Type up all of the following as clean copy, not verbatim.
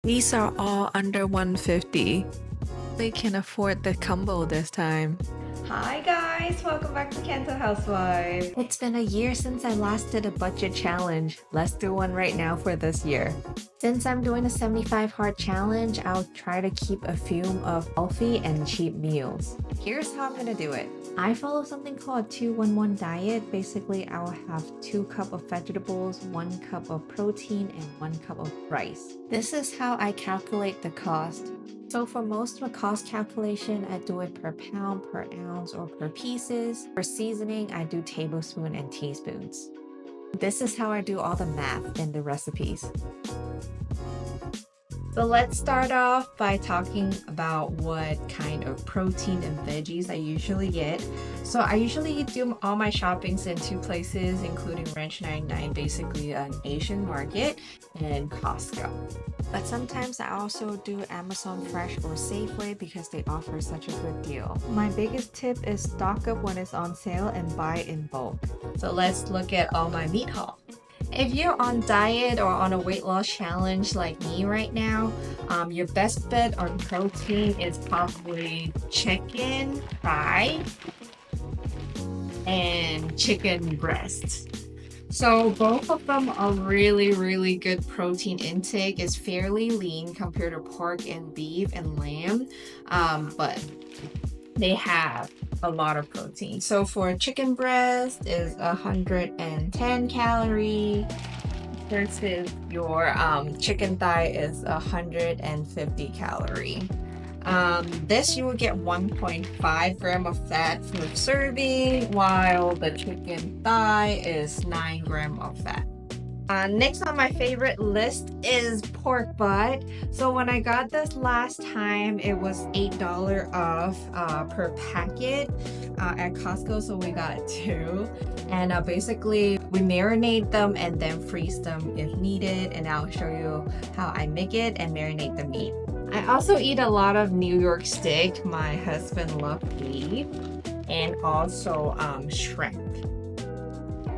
These are all under 150. They can afford the combo this time. Hi guys, welcome back to CantoHousewife. It's been a year since I last did a budget challenge. Let's do one right now for this year. Since I'm doing a 75 hard challenge, I'll try to keep a few of healthy and cheap meals. Here's how I'm gonna do it. I follow something called a 2-1-1 diet. Basically, I will have 2 cups of vegetables, 1 cup of protein, and 1 cup of rice. This is how I calculate the cost. So for most of the cost calculation, I do it per pound, per ounce, or per pieces. For seasoning, I do tablespoon and teaspoons. This is how I do all the math in the recipes. So let's start off by talking about what kind of protein and veggies I usually get. So I usually do all my shoppings in 2 places, including Ranch 99, basically an Asian market, and Costco. But sometimes I also do Amazon Fresh or Safeway because they offer such a good deal. My biggest tip is stock up when it's on sale and buy in bulk. So let's look at all my meat haul. If you're on diet or on a weight loss challenge like me right now, your best bet on protein is probably chicken thigh and chicken breast. So both of them are really good protein intake. It's fairly lean compared to pork and beef and lamb, but they have a lot of protein. So for chicken breast is 110 calorie versus your chicken thigh is 150 calorie. This you will get 1.5 gram of fat per serving, while the chicken thigh is 9 gram of fat. Next on my favorite list is pork butt. So when I got this last time, it was $8 off per packet at Costco. So we got 2. And basically we marinate them and then freeze them if needed. And I'll show you how I make it and marinate the meat. I also eat a lot of New York steak. My husband loves beef, and also shrimp.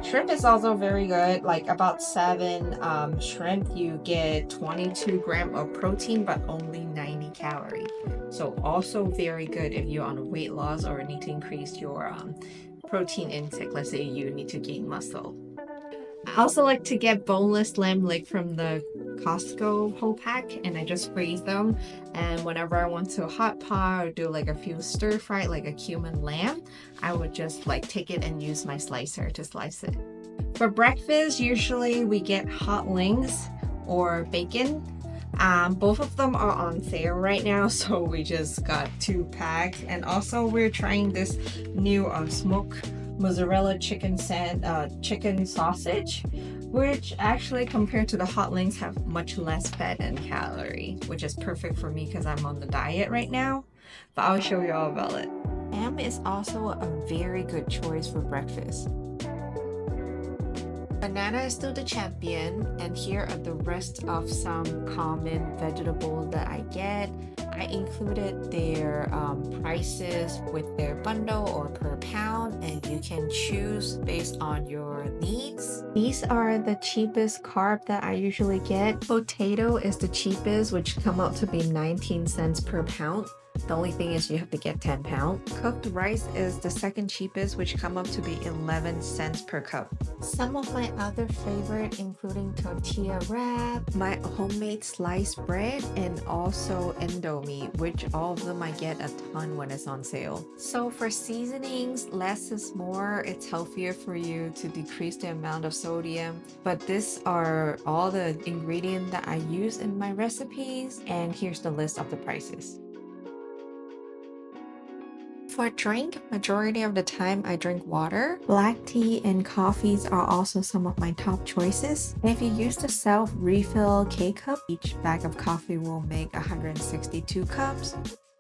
Shrimp is also very good. Like about 7 shrimp, you get 22 gram of protein, but only 90 calorie. So also very good if you're on a weight loss or need to increase your protein intake. Let's say you need to gain muscle. I also like to get boneless lamb leg from the Costco whole pack, and I just freeze them. And whenever I want to hot pot or do like a few stir fry, like a cumin lamb, I would just like take it and use my slicer to slice it. For breakfast, usually we get hot wings or bacon. Both of them are on sale right now, so we just got 2 packs. And also we're trying this new smoked mozzarella chicken sausage, which actually compared to the hot wings have much less fat and calorie, which is perfect for me because I'm on the diet right now. But I'll show you all about it. Ham is also a very good choice for breakfast. Banana is still the champion, and here are the rest of some common vegetables that I get. I included their prices with their bundle or per pound, and you can choose based on your needs. These are the cheapest carb that I usually get. Potato is the cheapest, which come out to be 19 cents per pound. The only thing is you have to get 10 pounds. Cooked rice is the second cheapest, which come up to be 11 cents per cup. Some of my other favorite including tortilla wrap, my homemade sliced bread, and also Indomie, which all of them I get a ton when it's on sale. So for seasonings, less is more. It's healthier for you to decrease the amount of sodium. But these are all the ingredients that I use in my recipes, and here's the list of the prices. For drink, majority of the time I drink water. Black tea and coffees are also some of my top choices. If you use the self-refill K-cup, each bag of coffee will make 162 cups.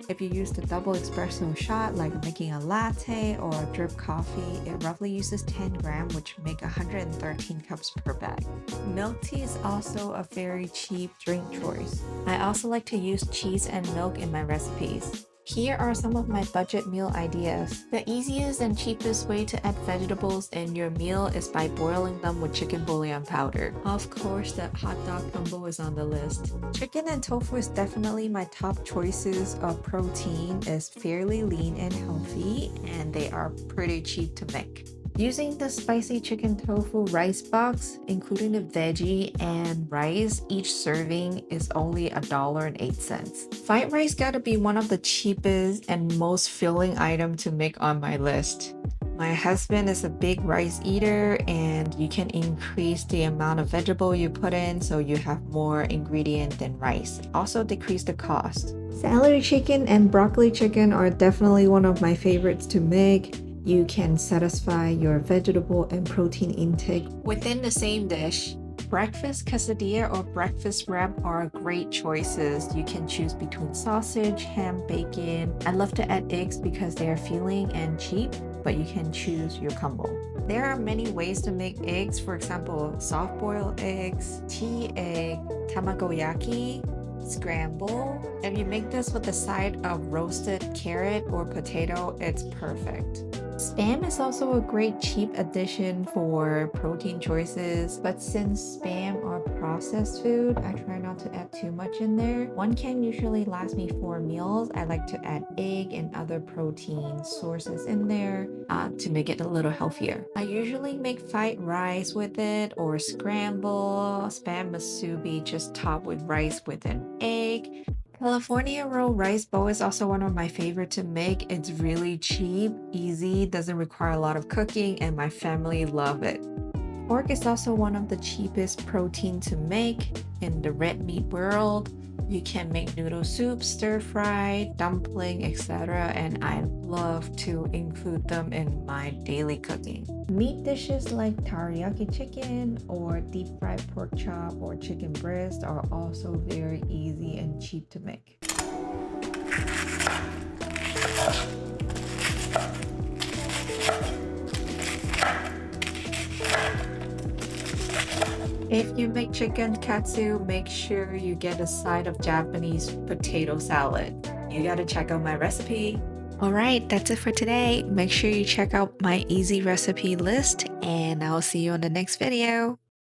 If you use the double espresso shot, like making a latte or a drip coffee, it roughly uses 10 grams, which make 113 cups per bag. Milk tea is also a very cheap drink choice. I also like to use cheese and milk in my recipes. Here are some of my budget meal ideas. The easiest and cheapest way to add vegetables in your meal is by boiling them with chicken bouillon powder. Of course, that hot dog combo is on the list. Chicken and tofu is definitely my top choices of protein. It's fairly lean and healthy, and they are pretty cheap to make. Using the spicy chicken tofu rice box, including the veggie and rice, each serving is only $1.08. Fried rice gotta be one of the cheapest and most filling item to make on my list. My husband is a big rice eater, and you can increase the amount of vegetable you put in so you have more ingredient than rice. Also decrease the cost. Celery chicken and broccoli chicken are definitely one of my favorites to make. You can satisfy your vegetable and protein intake within the same dish. Breakfast quesadilla or breakfast wrap are great choices. You can choose between sausage, ham, bacon. I love to add eggs because they are filling and cheap, but you can choose your combo. There are many ways to make eggs, for example, soft-boiled eggs, tea egg, tamagoyaki, scramble. If you make this with the side of roasted carrot or potato, it's perfect. Spam is also a great cheap addition for protein choices, but since spam are processed food, I try not to add too much in there. One can usually last me 4 meals. I like to add egg and other protein sources in there to make it a little healthier. I usually make fried rice with it or scramble, spam musubi just topped with rice with an egg. California roll rice bowl is also one of my favorite to make. It's really cheap, easy, doesn't require a lot of cooking, and my family love it. Pork is also one of the cheapest protein to make in the red meat world. You can make noodle soup, stir fry, dumpling, etc. and I love to include them in my daily cooking. Meat dishes like teriyaki chicken or deep fried pork chop or chicken breast are also very easy and cheap to make. If you make chicken katsu, make sure you get a side of Japanese potato salad. You gotta check out my recipe. Alright, that's it for today. Make sure you check out my easy recipe list, and I'll see you on the next video.